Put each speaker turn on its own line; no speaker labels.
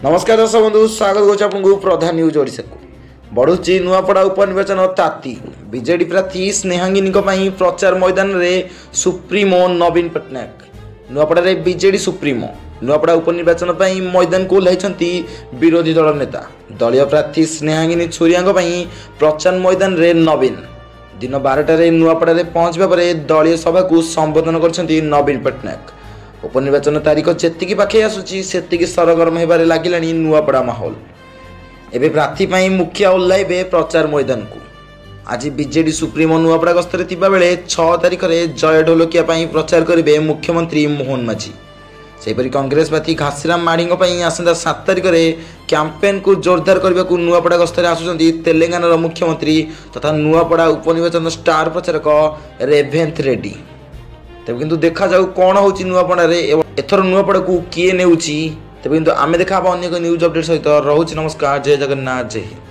नमस्कार दर्शक बंधु स्वागत करुच्ची आपको प्रधान न्यूज ओडिशा को बढ़ुची नुआपड़ा उपनिर्वाचन ताती बीजेडी प्रार्थी स्नेहांगिनी प्रचार मैदान में सुप्रीमो नवीन पट्टनायक नुआपड़ा बीजेडी सुप्रीमो नुआपड़ा उपनिर्वाचन मैदान को ओह्लैंती विरोधी दल नेता दलीय प्रार्थी स्नेहांगिनी छुरिया प्रचार मैदान में नवीन दिन 12टार नुआपड़ा पहुंचा पर दलीय सभा को संबोधन कर नवीन पट्टनायक उपनिर्वाचन तारीख जेतिकी पाखे आसूची सेतिकी सरगरम होबारे लागिलानी नुआपड़ा माहौल एबे प्रार्थी मुखिया ओह्लैबे प्रचार मैदान को आज बीजेडी सुप्रीमो नुआपड़ा गस्तर थिबा बेले 6 तारिख में जय ढोलकिया प्रचार करेंगे मुख्यमंत्री मोहन माझी सेपरी कांग्रेस प्रार्थी घासीराम माढ़ी आसंता 7 तारिख में कैंपेन को जोरदार करने को नुआपड़ा गस्तर आसुचंती तेलंगाना मुख्यमंत्री तथा नुआपड़ा उपनिर्वाचन स्टार प्रचारक रेवेंथ रेड्डी तेज किंतु देखा जाऊ कौन हो नुआपड़ा एथर नुआपड़ा को किए नेउची तेज किंतु आमे देखा अन्य न्यूज अपडेट सहित रोचे। नमस्कार, जय जगन्नाथ, जय हिंद।